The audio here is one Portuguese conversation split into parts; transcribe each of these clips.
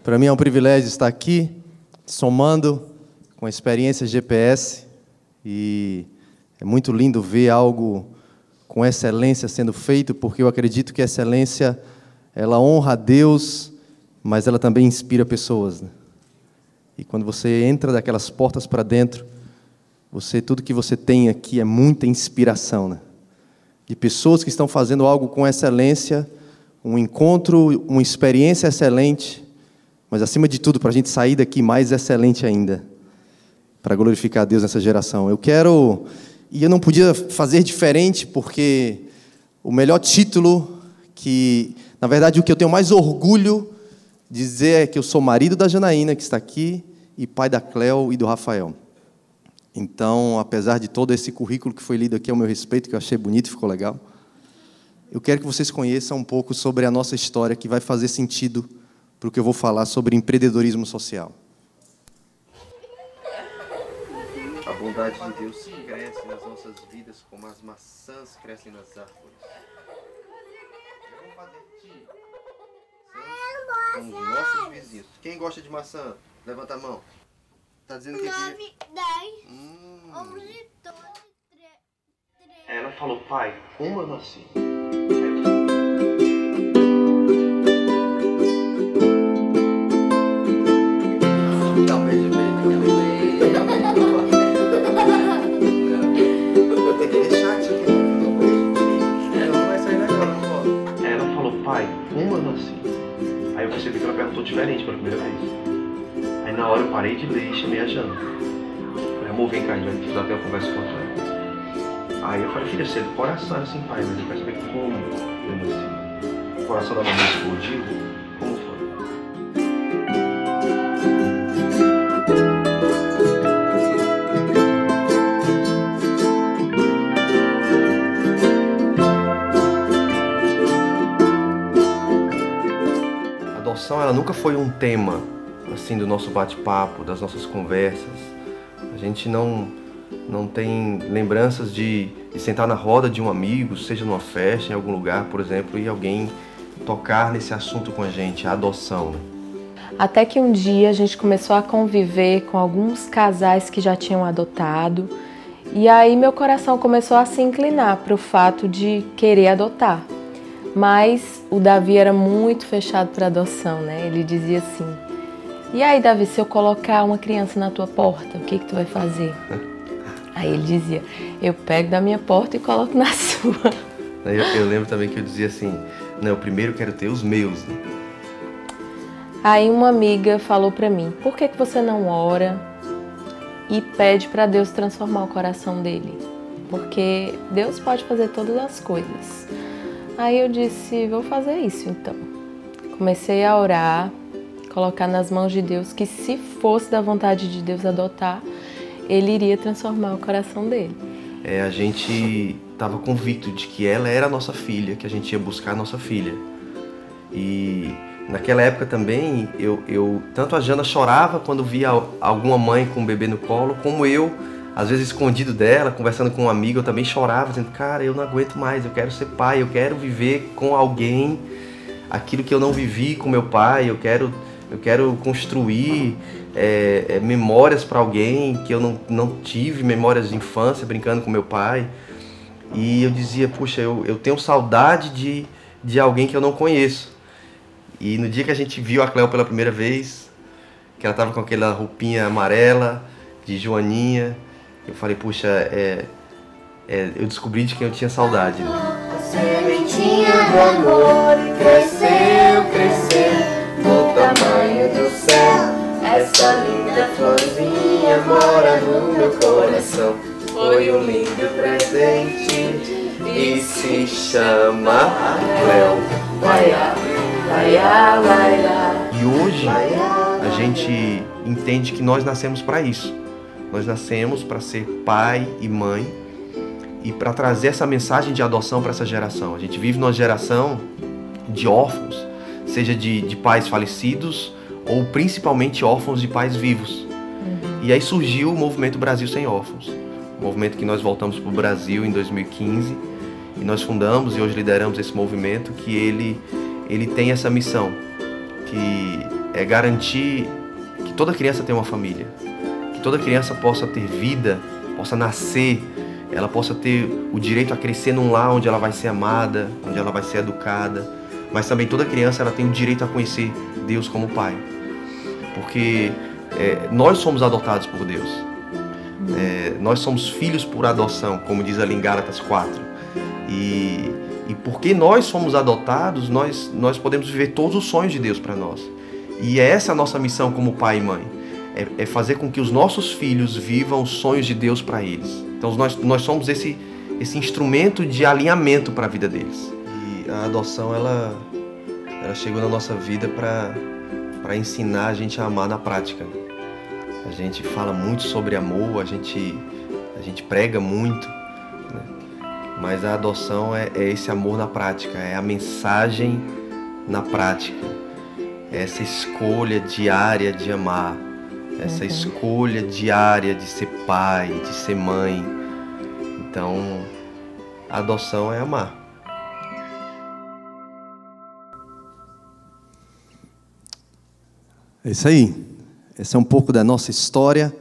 Para mim é um privilégio estar aqui, somando com a experiência GPS, e é muito lindo ver algo com excelência sendo feito, porque eu acredito que a excelência, ela honra a Deus, mas ela também inspira pessoas, né? E quando você entra daquelas portas para dentro, tudo que você tem aqui é muita inspiração, né? De pessoas que estão fazendo algo com excelência, um encontro, uma experiência excelente, mas acima de tudo, para a gente sair daqui mais excelente ainda, para glorificar a Deus nessa geração. E eu não podia fazer diferente, porque o melhor título, na verdade, o que eu tenho mais orgulho de dizer é que eu sou marido da Janaína, que está aqui, e pai da Cleo e do Rafael. Então, apesar de todo esse currículo que foi lido aqui ao meu respeito, que eu achei bonito e ficou legal, eu quero que vocês conheçam um pouco sobre a nossa história, que vai fazer sentido para o que eu vou falar sobre empreendedorismo social. A bondade de Deus cresce nas nossas vidas como as maçãs crescem nas árvores. São os nossos vizinhos. Quem gosta de maçã? Levanta a mão. Tá dizendo que 9, 10, 11, 12, 13. Ela falou, pai, como eu nasci? Dá um beijo, eu tenho que deixar isso aqui. Não vai sair agora, não pode. Ela falou, pai, como eu nasci? Aí eu percebi que ela perguntou diferente pela primeira vez. Aí na hora eu parei de ler e chamei a Jana. Falei, amor, vem cá, a gente vai ter uma conversa com ela. Aí eu falei, filha, você é do coração, assim, pai, mas eu quero saber como eu nasci. O coração da mamãe explodiu? Como foi? A adoção, ela nunca foi um tema, assim, do nosso bate-papo, das nossas conversas. A gente não tem lembranças de sentar na roda de um amigo, seja numa festa, em algum lugar, por exemplo, e alguém tocar nesse assunto com a gente, a adoção, né? Até que um dia a gente começou a conviver com alguns casais que já tinham adotado, e aí meu coração começou a se inclinar para o fato de querer adotar. Mas o Davi era muito fechado para adoção, né? Ele dizia assim, e aí, Davi, se eu colocar uma criança na tua porta, o que tu vai fazer? Aí ele dizia, eu pego da minha porta e coloco na sua. Eu lembro também que eu dizia assim, não, eu primeiro quero ter os meus, né? Aí uma amiga falou pra mim, por que você não ora e pede pra Deus transformar o coração dele? Porque Deus pode fazer todas as coisas. Aí eu disse, vou fazer isso então. Comecei a orar, colocar nas mãos de Deus que se fosse da vontade de Deus adotar, Ele iria transformar o coração dele. A gente estava convicto de que ela era a nossa filha, que a gente ia buscar a nossa filha. E naquela época também, tanto a Jana chorava quando via alguma mãe com um bebê no colo, como eu, às vezes escondido dela, conversando com um amigo, eu também chorava, dizendo, cara, eu não aguento mais, eu quero ser pai, eu quero viver com alguém aquilo que eu não vivi com meu pai, eu quero construir memórias para alguém que eu não tive, memórias de infância, brincando com meu pai. E eu dizia, puxa, eu tenho saudade de alguém que eu não conheço. E no dia que a gente viu a Cleo pela primeira vez, que ela estava com aquela roupinha amarela, de Joaninha, eu falei, puxa, eu descobri de quem eu tinha saudade, né? A sementinha do amor cresceu no tamanho do céu. Essa linda florzinha mora no meu coração. Foi um lindo presente E se chama Cleo. E hoje a gente entende que nós nascemos para isso. Nós nascemos para ser pai e mãe e para trazer essa mensagem de adoção para essa geração. A gente vive numa geração de órfãos, seja de pais falecidos ou principalmente órfãos de pais vivos. E aí surgiu o movimento Brasil Sem Órfãos, um movimento que nós voltamos para o Brasil em 2015 e nós fundamos e hoje lideramos esse movimento, que ele tem essa missão, que é garantir que toda criança tenha uma família, que toda criança possa ter vida, possa nascer, ela possa ter o direito a crescer num lar onde ela vai ser amada, onde ela vai ser educada, mas também toda criança ela tem o direito a conhecer Deus como Pai, porque nós somos adotados por Deus, nós somos filhos por adoção, como diz ali em Gálatas 4, e porque nós somos adotados, nós podemos viver todos os sonhos de Deus para nós, e é essa a nossa missão como pai e mãe, é fazer com que os nossos filhos vivam os sonhos de Deus para eles. Então nós somos esse instrumento de alinhamento para a vida deles. E a adoção ela chegou na nossa vida para ensinar a gente a amar na prática. A gente fala muito sobre amor, a gente prega muito, né? Mas a adoção é esse amor na prática, é a mensagem na prática, é essa escolha diária de amar, essa escolha diária de ser pai, de ser mãe. Então, a adoção é amar. É isso aí. Esse é um pouco da nossa história.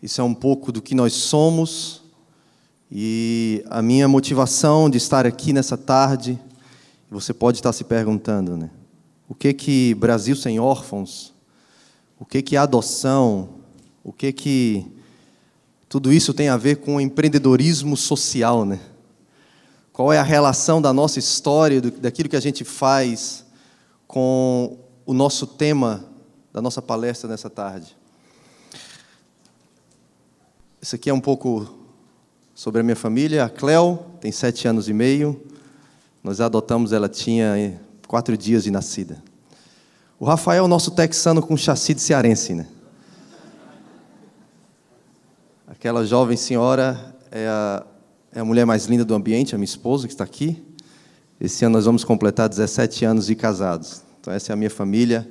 Isso é um pouco do que nós somos. E a minha motivação de estar aqui nessa tarde, você pode estar se perguntando, né? O que Brasil Sem Órfãos, o que adoção, o que tudo isso tem a ver com empreendedorismo social, né? Qual é a relação da nossa história, daquilo que a gente faz com o nosso tema da nossa palestra nessa tarde? Isso aqui é um pouco sobre a minha família. A Cleo tem 7 anos e meio. Nós a adotamos, ela tinha 4 dias de nascida. O Rafael é o nosso texano com chassi de cearense, né? Aquela jovem senhora é a mulher mais linda do ambiente, a minha esposa, que está aqui. Esse ano nós vamos completar 17 anos de casados. Então essa é a minha família,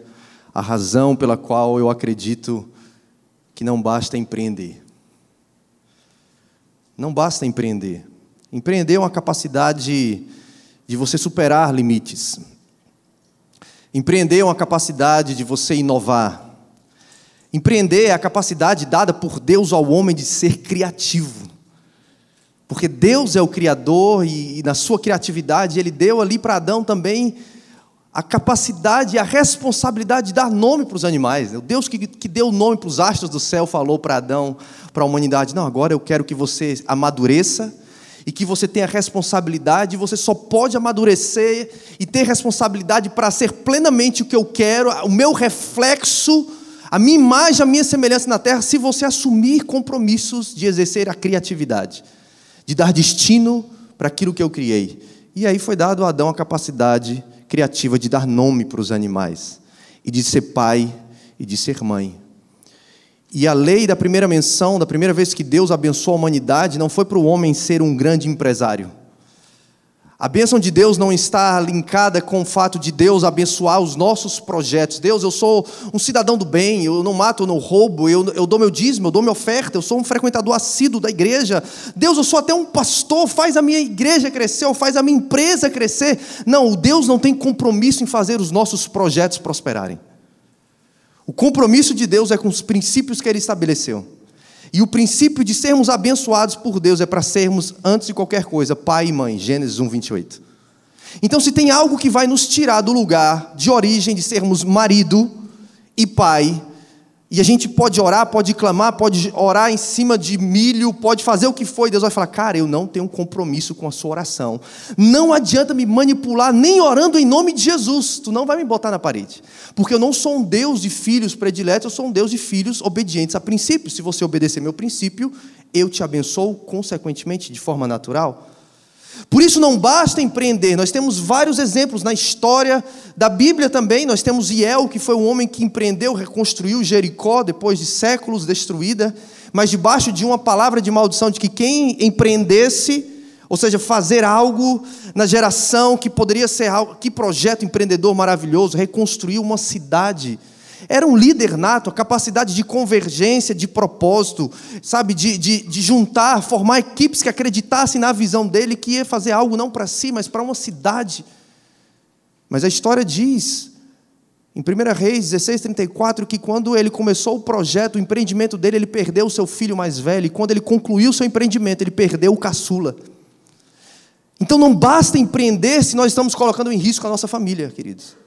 a razão pela qual eu acredito que não basta empreender. Não basta empreender. Empreender é uma capacidade de você superar limites. Empreender é uma capacidade de você inovar. Empreender é a capacidade dada por Deus ao homem de ser criativo. Porque Deus é o Criador e na sua criatividade Ele deu ali para Adão também a capacidade e a responsabilidade de dar nome para os animais. O Deus que deu o nome para os astros do céu falou para Adão, para a humanidade: não, agora eu quero que você amadureça e que você tenha responsabilidade. Você só pode amadurecer e ter responsabilidade para ser plenamente o que eu quero, o meu reflexo, a minha imagem, a minha semelhança na terra, se você assumir compromissos de exercer a criatividade, de dar destino para aquilo que eu criei. E aí foi dado a Adão a capacidade criativa de dar nome para os animais, e de ser pai e de ser mãe. E a lei da primeira menção, da primeira vez que Deus abençoou a humanidade, não foi para o homem ser um grande empresário. A bênção de Deus não está linkada com o fato de Deus abençoar os nossos projetos. Deus, eu sou um cidadão do bem, eu não mato, eu não roubo, eu dou meu dízimo, eu dou minha oferta, eu sou um frequentador assíduo da igreja. Deus, eu sou até um pastor, faz a minha igreja crescer, ou faz a minha empresa crescer. Não, Deus não tem compromisso em fazer os nossos projetos prosperarem. O compromisso de Deus é com os princípios que Ele estabeleceu. E o princípio de sermos abençoados por Deus é para sermos, antes de qualquer coisa, pai e mãe. Gênesis 1:28. Então, se tem algo que vai nos tirar do lugar de origem de sermos marido e pai, e a gente pode orar, pode clamar, pode orar em cima de milho, pode fazer o que for, e Deus vai falar: cara, eu não tenho um compromisso com a sua oração. Não adianta me manipular, nem orando em nome de Jesus. Tu não vai me botar na parede. Porque eu não sou um Deus de filhos prediletos, eu sou um Deus de filhos obedientes a princípios. Se você obedecer meu princípio, eu te abençoo, consequentemente, de forma natural. Por isso não basta empreender. Nós temos vários exemplos na história da Bíblia também. Nós temos Hiel, que foi um homem que empreendeu, reconstruiu Jericó depois de séculos destruída, mas debaixo de uma palavra de maldição de que quem empreendesse, ou seja, fazer algo na geração que poderia ser algo, que projeto empreendedor maravilhoso, reconstruir uma cidade. Era um líder nato, a capacidade de convergência, de propósito, sabe, de juntar, formar equipes que acreditassem na visão dele, que ia fazer algo não para si, mas para uma cidade. Mas a história diz Em 1 Reis 16:34, que quando ele começou o projeto, o empreendimento dele, ele perdeu o seu filho mais velho, e quando ele concluiu o seu empreendimento, ele perdeu o caçula. Então não basta empreender se nós estamos colocando em risco a nossa família, queridos.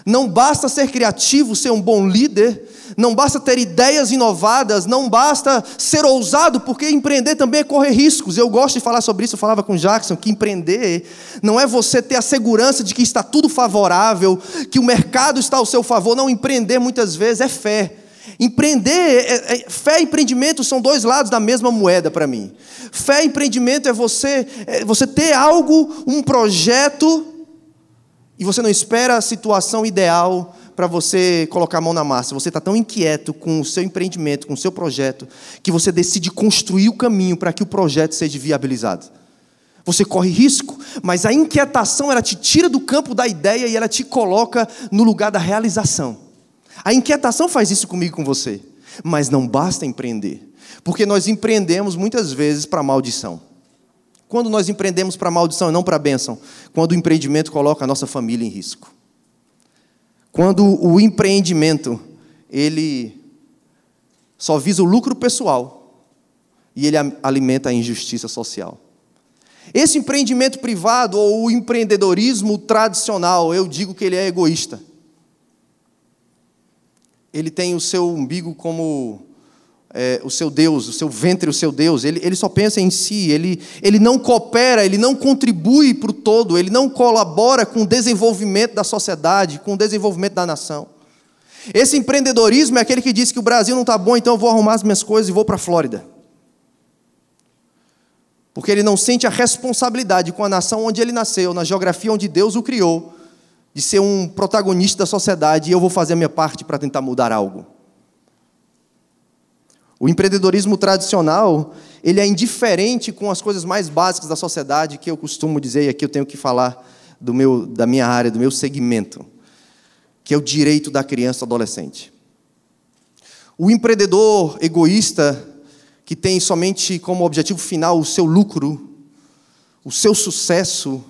Não basta ser criativo, ser um bom líder, não basta ter ideias inovadas, não basta ser ousado, porque empreender também é correr riscos. Eu gosto de falar sobre isso, eu falava com o Jackson, que empreender não é você ter a segurança de que está tudo favorável, que o mercado está ao seu favor. Não, empreender muitas vezes é fé. Empreender, fé e empreendimento são dois lados da mesma moeda para mim. Fé e empreendimento é você ter algo, um projeto, e você não espera a situação ideal para você colocar a mão na massa. Você está tão inquieto com o seu empreendimento, com o seu projeto, que você decide construir o caminho para que o projeto seja viabilizado. Você corre risco, mas a inquietação, ela te tira do campo da ideia e ela te coloca no lugar da realização. A inquietação faz isso comigo e com você. Mas não basta empreender, porque nós empreendemos muitas vezes para maldição. Quando nós empreendemos para maldição e não para bênção? Quando o empreendimento coloca a nossa família em risco. Quando o empreendimento, ele só visa o lucro pessoal e ele alimenta a injustiça social. Esse empreendimento privado ou o empreendedorismo tradicional, eu digo que ele é egoísta. Ele tem o seu umbigo como o seu Deus, o seu ventre, o seu Deus. Ele só pensa em si, ele não coopera, ele não contribui para o todo, ele não colabora com o desenvolvimento da sociedade, com o desenvolvimento da nação. Esse empreendedorismo é aquele que diz que o Brasil não está bom, então eu vou arrumar as minhas coisas e vou para a Flórida. Porque ele não sente a responsabilidade com a nação onde ele nasceu, na geografia onde Deus o criou, de ser um protagonista da sociedade, e eu vou fazer a minha parte para tentar mudar algo. O empreendedorismo tradicional, ele é indiferente com as coisas mais básicas da sociedade, que eu costumo dizer, e aqui eu tenho que falar da minha área, do meu segmento, que é o direito da criança e do adolescente. O empreendedor egoísta, que tem somente como objetivo final o seu lucro, o seu sucesso,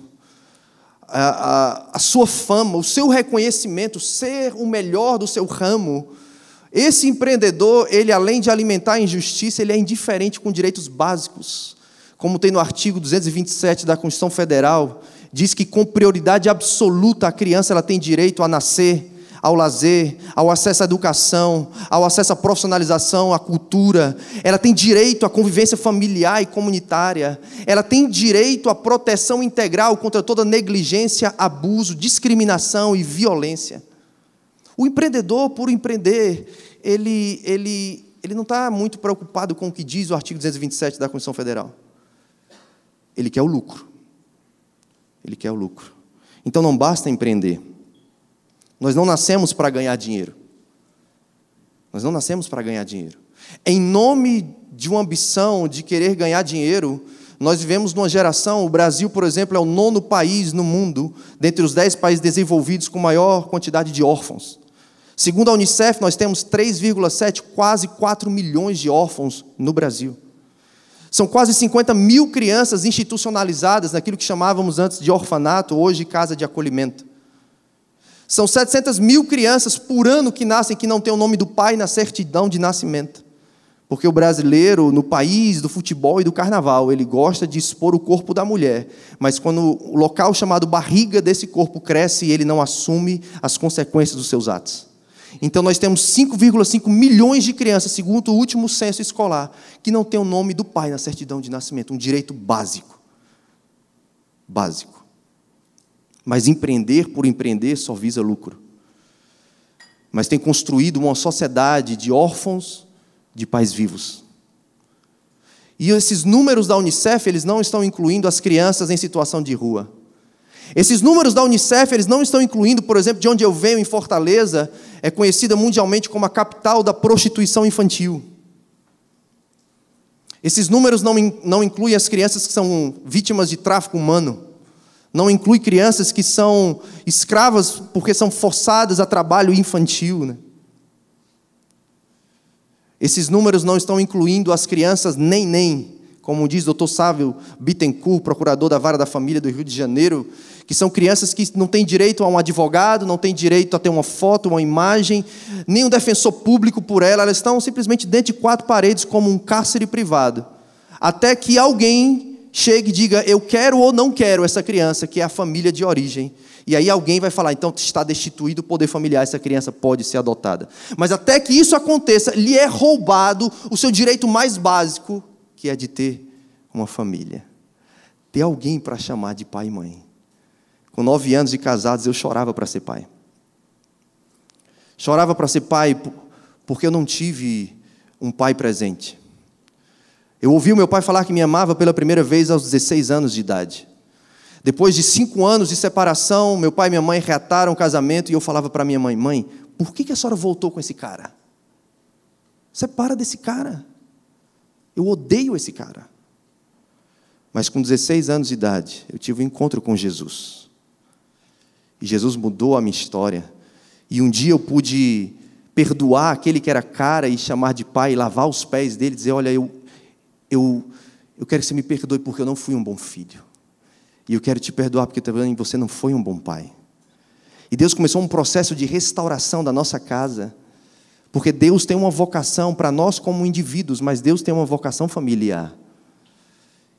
a sua fama, o seu reconhecimento, ser o melhor do seu ramo, esse empreendedor, ele além de alimentar a injustiça, ele é indiferente com direitos básicos. Como tem no artigo 227 da Constituição Federal, diz que com prioridade absoluta a criança ela tem direito a nascer, ao lazer, ao acesso à educação, ao acesso à profissionalização, à cultura. Ela tem direito à convivência familiar e comunitária. Ela tem direito à proteção integral contra toda negligência, abuso, discriminação e violência. O empreendedor, por empreender, ele não está muito preocupado com o que diz o artigo 227 da Constituição Federal. Ele quer o lucro. Ele quer o lucro. Então não basta empreender. Nós não nascemos para ganhar dinheiro. Nós não nascemos para ganhar dinheiro. Em nome de uma ambição de querer ganhar dinheiro, nós vivemos numa geração, o Brasil, por exemplo, é o 9º país no mundo, dentre os 10 países desenvolvidos com maior quantidade de órfãos. Segundo a Unicef, nós temos 3,7, quase 4 milhões de órfãos no Brasil. São quase 50 mil crianças institucionalizadas naquilo que chamávamos antes de orfanato, hoje casa de acolhimento. São 700 mil crianças por ano que nascem que não têm o nome do pai na certidão de nascimento. Porque o brasileiro, no país do futebol e do carnaval, ele gosta de expor o corpo da mulher, mas quando o local chamado barriga desse corpo cresce, ele não assume as consequências dos seus atos. Então nós temos 5,5 milhões de crianças, segundo o último censo escolar, que não tem o nome do pai na certidão de nascimento, um direito básico. Básico. Mas empreender por empreender só visa lucro. Mas tem construído uma sociedade de órfãos, de pais vivos. E esses números da Unicef, eles não estão incluindo as crianças em situação de rua. Esses números da Unicef, eles não estão incluindo, por exemplo, de onde eu venho, em Fortaleza, é conhecida mundialmente como a capital da prostituição infantil. Esses números não incluem as crianças que são vítimas de tráfico humano. Não inclui crianças que são escravas porque são forçadas a trabalho infantil, né? Esses números não estão incluindo as crianças nem, como diz o Dr. Sávio Bittencourt, procurador da Vara da Família do Rio de Janeiro, que são crianças que não têm direito a um advogado, não têm direito a ter uma foto, uma imagem, nem um defensor público por ela. Elas estão simplesmente dentro de 4 paredes como um cárcere privado. Até que alguém chegue e diga, eu quero ou não quero essa criança, que é a família de origem. E aí alguém vai falar, então está destituído o poder familiar, essa criança pode ser adotada. Mas até que isso aconteça, lhe é roubado o seu direito mais básico, que é de ter uma família. Ter alguém para chamar de pai e mãe. Com 9 anos de casados, eu chorava para ser pai. Chorava para ser pai porque eu não tive um pai presente. Eu ouvi o meu pai falar que me amava pela primeira vez aos 16 anos de idade. Depois de 5 anos de separação, meu pai e minha mãe reataram o casamento e eu falava para minha mãe, mãe, por que a senhora voltou com esse cara? Separa desse cara. Eu odeio esse cara. Mas com 16 anos de idade, eu tive um encontro com Jesus. E Jesus mudou a minha história. E um dia eu pude perdoar aquele que era cara e chamar de pai, lavar os pés dele e dizer, olha, eu quero que você me perdoe porque eu não fui um bom filho. E eu quero te perdoar porque também você não foi um bom pai. E Deus começou um processo de restauração da nossa casa. Porque Deus tem uma vocação para nós como indivíduos, mas Deus tem uma vocação familiar.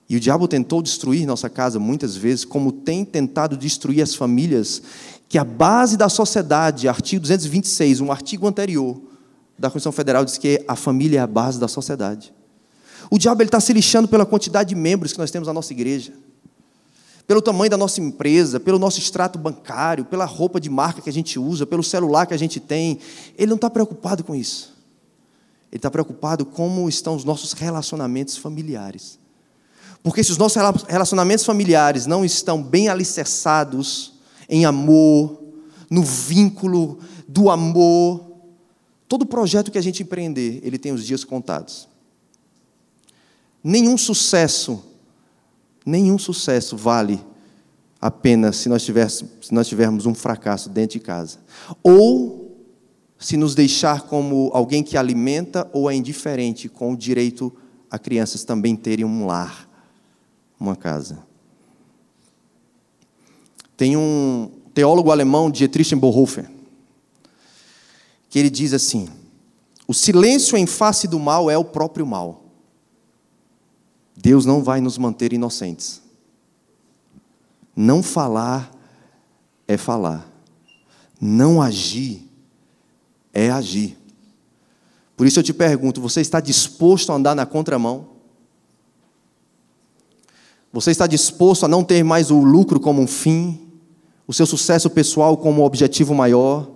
E o diabo tentou destruir nossa casa muitas vezes, como tem tentado destruir as famílias, que a base da sociedade, artigo 226, um artigo anterior da Constituição Federal, diz que a família é a base da sociedade. O diabo está se lixando pela quantidade de membros que nós temos na nossa igreja, pelo tamanho da nossa empresa, pelo nosso extrato bancário, pela roupa de marca que a gente usa, pelo celular que a gente tem. Ele não está preocupado com isso. Ele está preocupado com como estão os nossos relacionamentos familiares. Porque se os nossos relacionamentos familiares não estão bem alicerçados em amor, no vínculo do amor, todo projeto que a gente empreender, ele tem os dias contados. Nenhum sucesso vale a pena se nós tivermos um fracasso dentro de casa. Ou se nos deixar como alguém que alimenta ou é indiferente com o direito a crianças também terem um lar, uma casa. Tem um teólogo alemão, Dietrich Bonhoeffer, que ele diz assim, o silêncio em face do mal é o próprio mal. Deus não vai nos manter inocentes. Não falar é falar. Não agir é agir. Por isso eu te pergunto, você está disposto a andar na contramão? Você está disposto a não ter mais o lucro como um fim, o seu sucesso pessoal como um objetivo maior?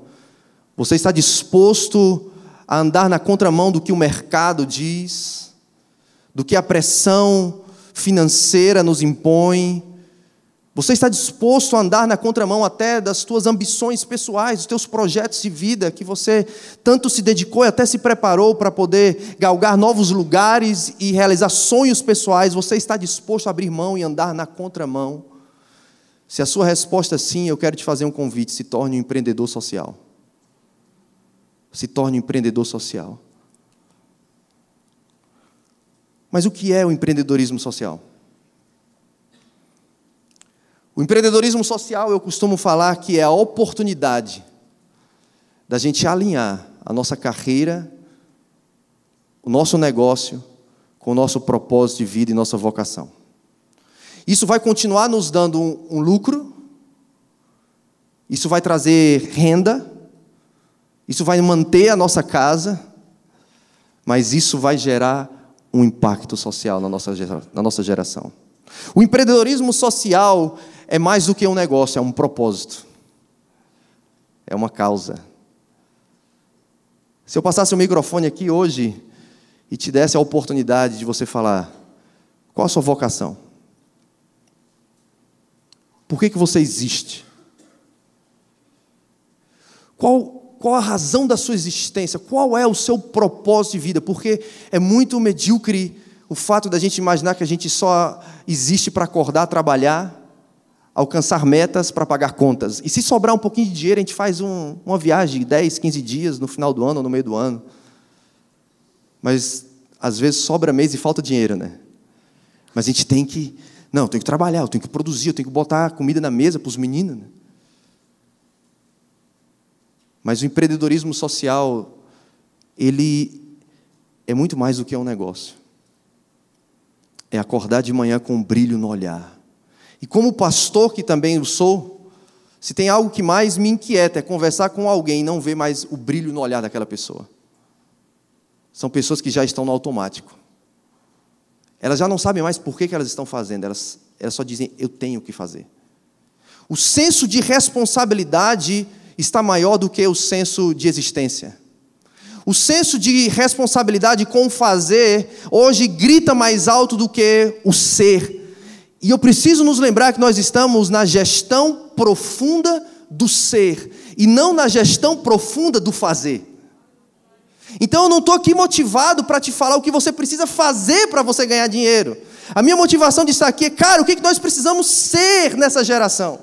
Você está disposto a andar na contramão do que o mercado diz? Do que a pressão financeira nos impõe? Você está disposto a andar na contramão até das tuas ambições pessoais, dos teus projetos de vida, que você tanto se dedicou e até se preparou para poder galgar novos lugares e realizar sonhos pessoais? Você está disposto a abrir mão e andar na contramão? Se a sua resposta é sim, eu quero te fazer um convite, se torne um empreendedor social. Se torne um empreendedor social. Mas o que é o empreendedorismo social? O empreendedorismo social, eu costumo falar que é a oportunidade da gente alinhar a nossa carreira, o nosso negócio, com o nosso propósito de vida e nossa vocação. Isso vai continuar nos dando um lucro, isso vai trazer renda, isso vai manter a nossa casa, mas isso vai gerar um impacto social na nossa geração. O empreendedorismo social é mais do que um negócio, é um propósito. É uma causa. Se eu passasse o microfone aqui hoje e te desse a oportunidade de você falar, qual a sua vocação? Por que você existe? Qual a razão da sua existência? Qual é o seu propósito de vida? Porque é muito medíocre o fato da gente imaginar que a gente só existe para acordar, trabalhar, alcançar metas para pagar contas. E se sobrar um pouquinho de dinheiro, a gente faz uma viagem de 10, 15 dias no final do ano ou no meio do ano. Mas, às vezes, sobra mês e falta dinheiro, né? Mas a gente tem que Não, eu tenho que trabalhar, eu tenho que produzir, eu tenho que botar comida na mesa para os meninos. Né? Mas o empreendedorismo social, ele é muito mais do que um negócio. É acordar de manhã com um brilho no olhar. E como pastor, que também eu sou, se tem algo que mais me inquieta é conversar com alguém e não ver mais o brilho no olhar daquela pessoa. São pessoas que já estão no automático. Elas já não sabem mais por que elas estão fazendo, elas só dizem, eu tenho que fazer. O senso de responsabilidade está maior do que o senso de existência. O senso de responsabilidade com o fazer, hoje grita mais alto do que o ser. E eu preciso nos lembrar que nós estamos na gestão profunda do ser, e não na gestão profunda do fazer. Então eu não estou aqui motivado para te falar o que você precisa fazer para você ganhar dinheiro. A minha motivação de estar aqui é, cara, o que nós precisamos ser nessa geração?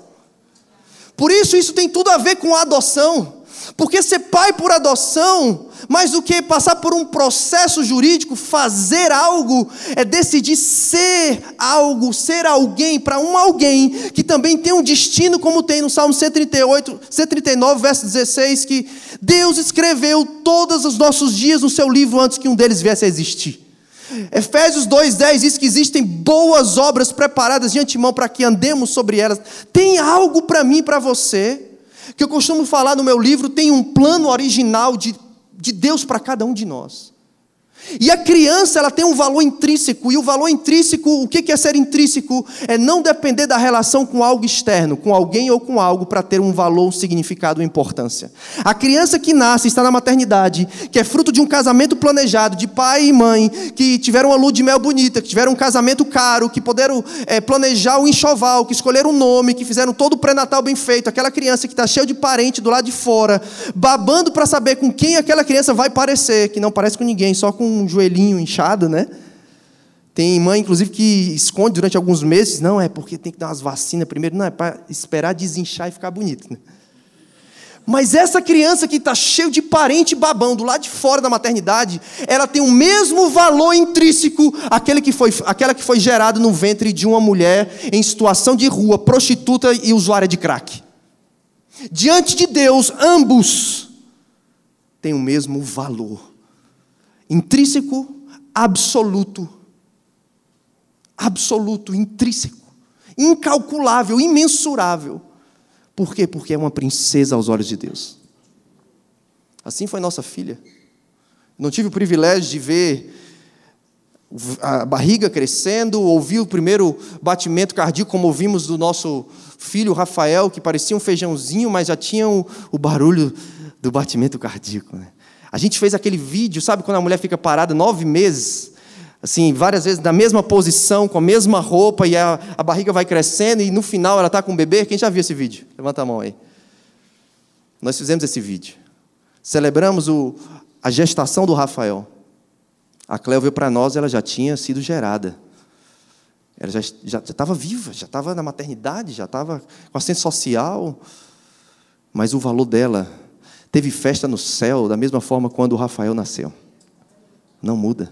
Por isso tem tudo a ver com a adoção. Porque ser pai por adoção, mais do que passar por um processo jurídico, fazer algo, é decidir ser algo, ser alguém, para um alguém que também tem um destino, como tem no Salmo 139, verso 16, que Deus escreveu todos os nossos dias no seu livro antes que um deles viesse a existir. Efésios 2:10 diz que existem boas obras preparadas de antemão para que andemos sobre elas. Tem algo para mim e para você, que eu costumo falar no meu livro, tem um plano original de Deus para cada um de nós. E a criança, ela tem um valor intrínseco, e o valor intrínseco, o que é ser intrínseco? É não depender da relação com algo externo, com alguém ou com algo, para ter um valor, um significado, uma importância. A criança que nasce, está na maternidade, que é fruto de um casamento planejado, de pai e mãe, que tiveram uma lua de mel bonita, que tiveram um casamento caro, que puderam planejar o enxoval, que escolheram um nome, que fizeram todo o pré-natal bem feito, aquela criança que está cheia de parente do lado de fora, babando para saber com quem aquela criança vai parecer, que não parece com ninguém, só com um joelhinho inchado, né? Tem mãe, inclusive, que esconde durante alguns meses. Não, é porque tem que dar umas vacinas primeiro. Não, é para esperar desinchar e ficar bonito. Né? Mas essa criança que está cheia de parente babando lá de fora da maternidade, ela tem o mesmo valor intrínseco aquela que foi gerada no ventre de uma mulher em situação de rua, prostituta e usuária de crack. Diante de Deus, ambos têm o mesmo valor. Intrínseco, absoluto, intrínseco, incalculável, imensurável. Por quê? Porque é uma princesa aos olhos de Deus. Assim foi nossa filha. Não tive o privilégio de ver a barriga crescendo, ouvir o primeiro batimento cardíaco, como ouvimos do nosso filho Rafael, que parecia um feijãozinho, mas já tinha o barulho do batimento cardíaco, né? A gente fez aquele vídeo, sabe, quando a mulher fica parada 9 meses, assim, várias vezes na mesma posição, com a mesma roupa, e a barriga vai crescendo, e no final ela está com o bebê. Quem já viu esse vídeo? Levanta a mão aí. Nós fizemos esse vídeo. Celebramos a gestação do Rafael. A Cléo veio para nós, ela já tinha sido gerada. Ela já estava viva, já estava na maternidade, já estava com assistente social, mas o valor dela... Teve festa no céu, da mesma forma quando o Rafael nasceu. Não muda.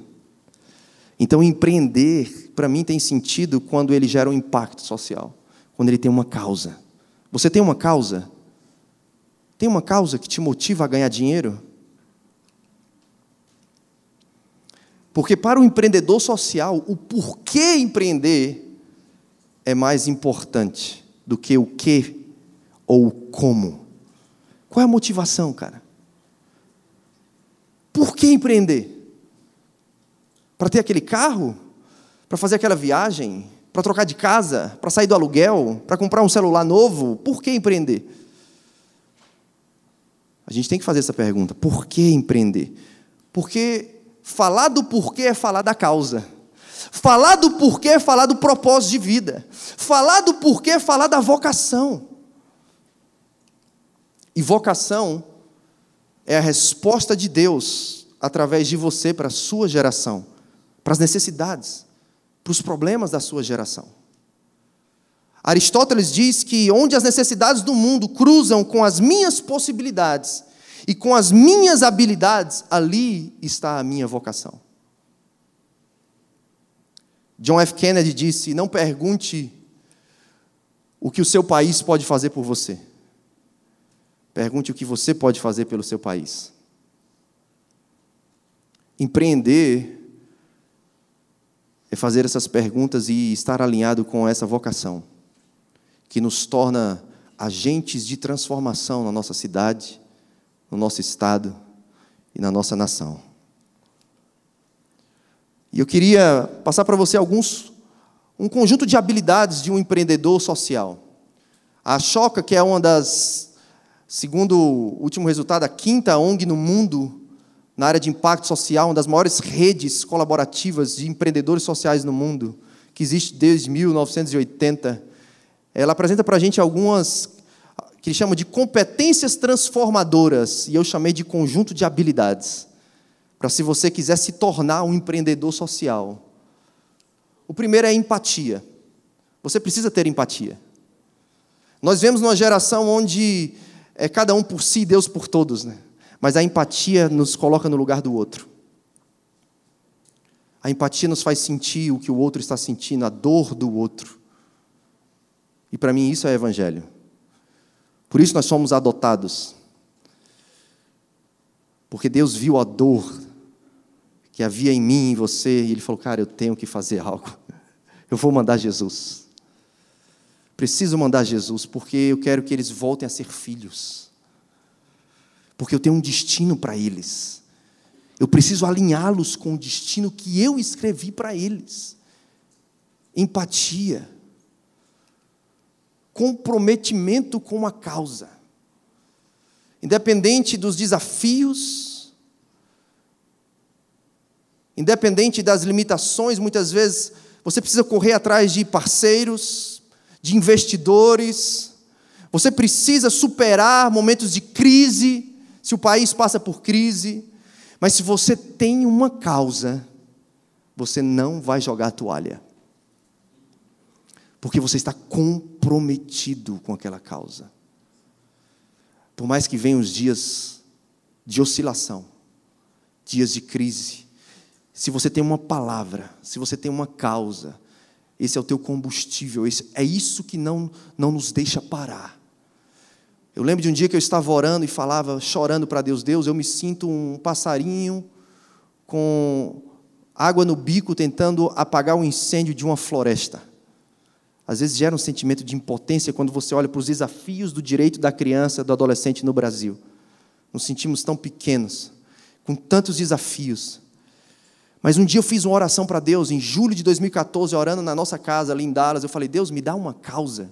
Então, empreender, para mim, tem sentido quando ele gera um impacto social. Quando ele tem uma causa. Você tem uma causa? Tem uma causa que te motiva a ganhar dinheiro? Porque para o empreendedor social, o porquê empreender é mais importante do que o que ou o como. Qual é a motivação, cara? Por que empreender? Para ter aquele carro? Para fazer aquela viagem? Para trocar de casa? Para sair do aluguel? Para comprar um celular novo? Por que empreender? A gente tem que fazer essa pergunta. Por que empreender? Porque falar do porquê é falar da causa. Falar do porquê é falar do propósito de vida. Falar do porquê é falar da vocação. E vocação é a resposta de Deus através de você para a sua geração, para as necessidades, para os problemas da sua geração. Aristóteles diz que onde as necessidades do mundo cruzam com as minhas possibilidades e com as minhas habilidades, ali está a minha vocação. John F. Kennedy disse: não pergunte o que o seu país pode fazer por você. Pergunte o que você pode fazer pelo seu país. Empreender é fazer essas perguntas e estar alinhado com essa vocação, que nos torna agentes de transformação na nossa cidade, no nosso estado e na nossa nação. E eu queria passar para você um conjunto de habilidades de um empreendedor social. A Ashoka, que é uma das, segundo o último resultado, a 5ª ONG no mundo na área de impacto social, uma das maiores redes colaborativas de empreendedores sociais no mundo, que existe desde 1980. Ela apresenta para a gente algumas que ele chama de competências transformadoras, e eu chamei de conjunto de habilidades, para se você quiser se tornar um empreendedor social. O primeiro é a empatia. Você precisa ter empatia. Nós vemos numa geração onde é cada um por si, Deus por todos, né? Mas a empatia nos coloca no lugar do outro. A empatia nos faz sentir o que o outro está sentindo, a dor do outro. E para mim isso é evangelho. Por isso nós somos adotados. Porque Deus viu a dor que havia em mim e em você, e Ele falou: cara, eu tenho que fazer algo. Eu vou mandar Jesus. Preciso mandar Jesus, porque eu quero que eles voltem a ser filhos. Porque eu tenho um destino para eles. Eu preciso alinhá-los com o destino que eu escrevi para eles. Empatia. Comprometimento com a causa. Independente dos desafios, independente das limitações, muitas vezes você precisa correr atrás de parceiros, de investidores, você precisa superar momentos de crise, se o país passa por crise, mas se você tem uma causa, você não vai jogar a toalha, porque você está comprometido com aquela causa. Por mais que venham os dias de oscilação, dias de crise, se você tem uma palavra, se você tem uma causa, esse é o teu combustível, é isso que não nos deixa parar. Eu lembro de um dia que eu estava orando e falava, chorando para Deus: Deus, eu me sinto um passarinho com água no bico tentando apagar o incêndio de uma floresta. Às vezes gera um sentimento de impotência quando você olha para os desafios do direito da criança, do adolescente no Brasil. Nos sentimos tão pequenos, com tantos desafios. Mas um dia eu fiz uma oração para Deus, em julho de 2014, orando na nossa casa ali em Dallas. Eu falei: Deus, me dá uma causa.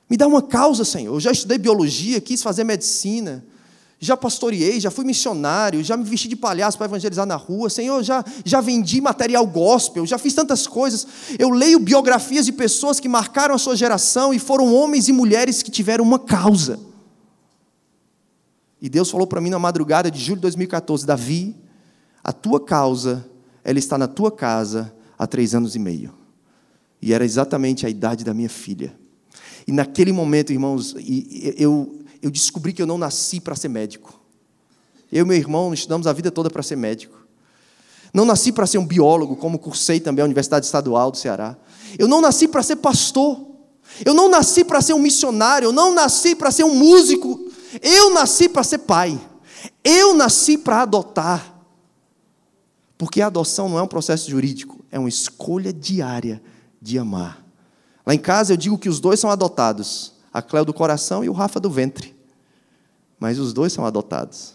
Me dá uma causa, Senhor. Eu já estudei biologia, quis fazer medicina, já pastoreei, já fui missionário, já me vesti de palhaço para evangelizar na rua. Senhor, já vendi material gospel, já fiz tantas coisas. Eu leio biografias de pessoas que marcaram a sua geração e foram homens e mulheres que tiveram uma causa. E Deus falou para mim na madrugada de julho de 2014, Davi, a tua causa, ela está na tua casa há 3 anos e meio. E era exatamente a idade da minha filha. E naquele momento, irmãos, eu descobri que eu não nasci para ser médico. Eu e meu irmão estudamos a vida toda para ser médico. Não nasci para ser um biólogo, como cursei também a Universidade Estadual do Ceará. Eu não nasci para ser pastor. Eu não nasci para ser um missionário. Eu não nasci para ser um músico. Eu nasci para ser pai. Eu nasci para adotar. Porque a adoção não é um processo jurídico, é uma escolha diária de amar. Lá em casa eu digo que os 2 são adotados, a Cléo do coração e o Rafa do ventre. Mas os 2 são adotados.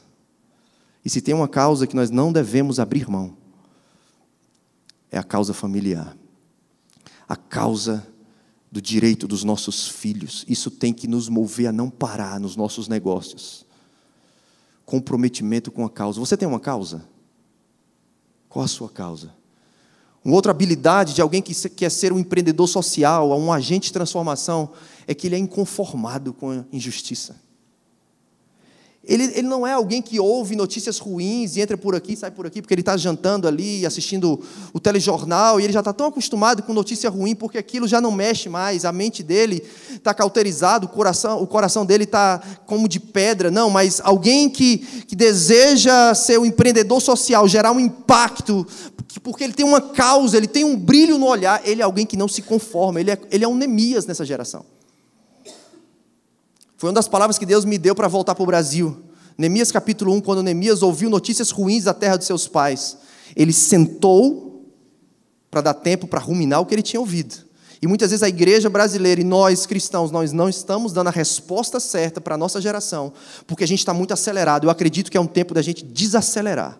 E se tem uma causa que nós não devemos abrir mão, é a causa familiar. A causa do direito dos nossos filhos. Isso tem que nos mover a não parar nos nossos negócios. Comprometimento com a causa. Você tem uma causa? Qual a sua causa? Uma outra habilidade de alguém que quer ser um empreendedor social, um agente de transformação, é que ele é inconformado com a injustiça. Ele não é alguém que ouve notícias ruins e entra por aqui, sai por aqui, porque ele está jantando ali, assistindo o telejornal, e ele já está tão acostumado com notícia ruim, porque aquilo já não mexe mais, a mente dele está cauterizada, o coração dele está como de pedra. Não, mas alguém que deseja ser um empreendedor social, gerar um impacto, porque ele tem uma causa, ele tem um brilho no olhar, ele é alguém que não se conforma, ele é um Neemias nessa geração. Foi uma das palavras que Deus me deu para voltar para o Brasil. Neemias capítulo 1, quando Neemias ouviu notícias ruins da terra de seus pais, ele sentou para dar tempo para ruminar o que ele tinha ouvido. E muitas vezes a igreja brasileira e nós cristãos, nós não estamos dando a resposta certa para a nossa geração, porque a gente está muito acelerado. Eu acredito que é um tempo da gente desacelerar.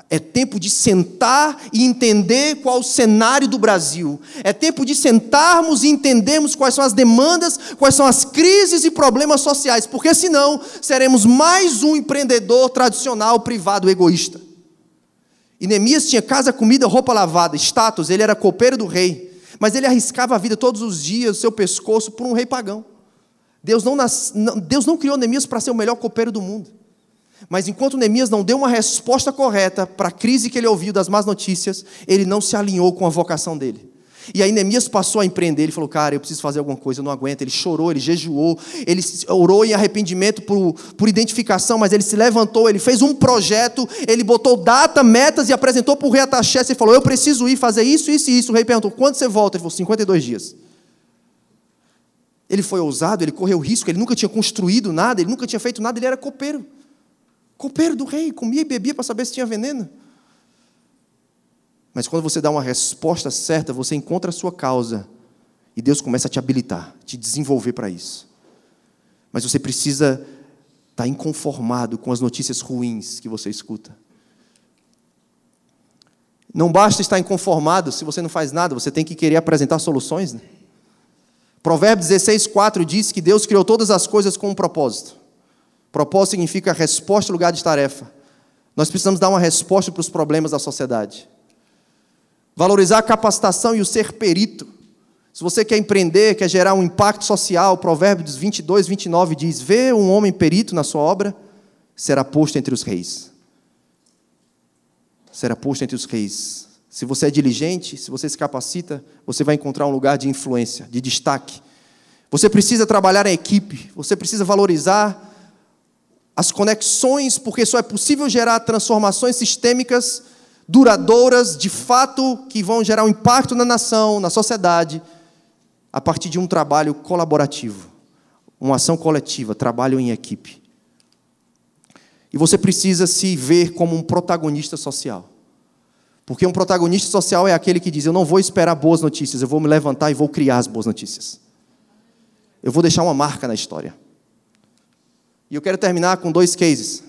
É tempo de sentar e entender qual o cenário do Brasil. É tempo de sentarmos e entendermos quais são as demandas, quais são as crises e problemas sociais, porque senão seremos mais um empreendedor tradicional, privado, egoísta. E Neemias tinha casa, comida, roupa lavada, status, ele era copeiro do rei, mas ele arriscava a vida todos os dias, o seu pescoço, por um rei pagão. Deus não criou Neemias para ser o melhor copeiro do mundo. Mas enquanto Neemias não deu uma resposta correta para a crise que ele ouviu das más notícias, ele não se alinhou com a vocação dele. E aí Neemias passou a empreender, ele falou, cara, eu preciso fazer alguma coisa, eu não aguento. Ele chorou, ele jejuou, ele orou em arrependimento por identificação, mas ele se levantou, ele fez um projeto, ele botou data, metas e apresentou para o rei Artaxerxes e falou, eu preciso ir fazer isso, isso e isso. O rei perguntou, quando você volta? Ele falou, 52 dias. Ele foi ousado, ele correu risco, ele nunca tinha construído nada, ele nunca tinha feito nada, ele era copeiro. Copeiro do rei, comia e bebia para saber se tinha veneno. Mas quando você dá uma resposta certa, você encontra a sua causa, e Deus começa a te habilitar, te desenvolver para isso. Mas você precisa estar inconformado com as notícias ruins que você escuta. Não basta estar inconformado se você não faz nada, você tem que querer apresentar soluções, né? Provérbios 16:4 diz que Deus criou todas as coisas com um propósito. Propósito significa resposta, lugar de tarefa. Nós precisamos dar uma resposta para os problemas da sociedade. Valorizar a capacitação e o ser perito. Se você quer empreender, quer gerar um impacto social, Provérbios 22:29 diz, vê um homem perito na sua obra, será posto entre os reis. Será posto entre os reis. Se você é diligente, se você se capacita, você vai encontrar um lugar de influência, de destaque. Você precisa trabalhar em equipe, você precisa valorizar as conexões, porque só é possível gerar transformações sistêmicas, duradouras, de fato, que vão gerar um impacto na nação, na sociedade, a partir de um trabalho colaborativo, uma ação coletiva, trabalho em equipe. E você precisa se ver como um protagonista social. Porque um protagonista social é aquele que diz, eu não vou esperar boas notícias, eu vou me levantar e vou criar as boas notícias. Eu vou deixar uma marca na história. E eu quero terminar com 2 cases.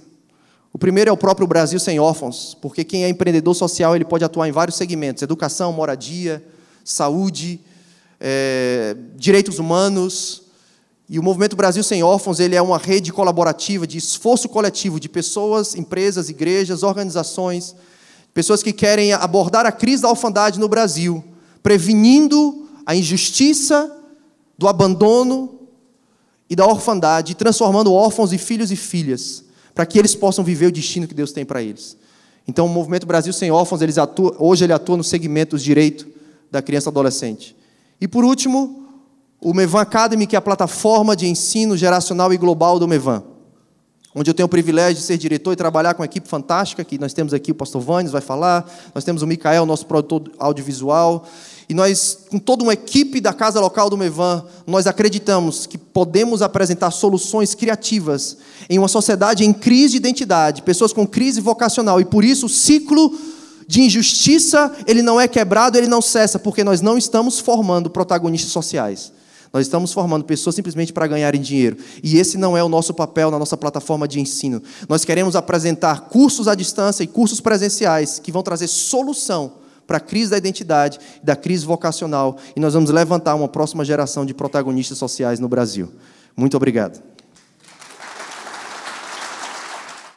O primeiro é o próprio Brasil Sem Órfãos, porque quem é empreendedor social, ele pode atuar em vários segmentos, educação, moradia, saúde, direitos humanos. E o Movimento Brasil Sem Órfãos, ele é uma rede colaborativa, de esforço coletivo, de pessoas, empresas, igrejas, organizações, pessoas que querem abordar a crise da orfandade no Brasil, prevenindo a injustiça do abandono e da orfandade, transformando órfãos em filhos e filhas, para que eles possam viver o destino que Deus tem para eles. Então, o Movimento Brasil Sem Órfãos, hoje ele atua no segmento dos direitos da criança e adolescente. E, por último, o Mevan Academy, que é a plataforma de ensino geracional e global do Mevan, onde eu tenho o privilégio de ser diretor e trabalhar com uma equipe fantástica, que nós temos aqui o pastor Vannes vai falar, nós temos o Micael, nosso produtor audiovisual, e nós, com toda uma equipe da Casa Local do Mevan, nós acreditamos que podemos apresentar soluções criativas em uma sociedade em crise de identidade, pessoas com crise vocacional, e por isso o ciclo de injustiça, ele não é quebrado, ele não cessa, porque nós não estamos formando protagonistas sociais. Nós estamos formando pessoas simplesmente para ganharem dinheiro. E esse não é o nosso papel na nossa plataforma de ensino. Nós queremos apresentar cursos à distância e cursos presenciais que vão trazer solução para a crise da identidade, da crise vocacional. E nós vamos levantar uma próxima geração de protagonistas sociais no Brasil. Muito obrigado.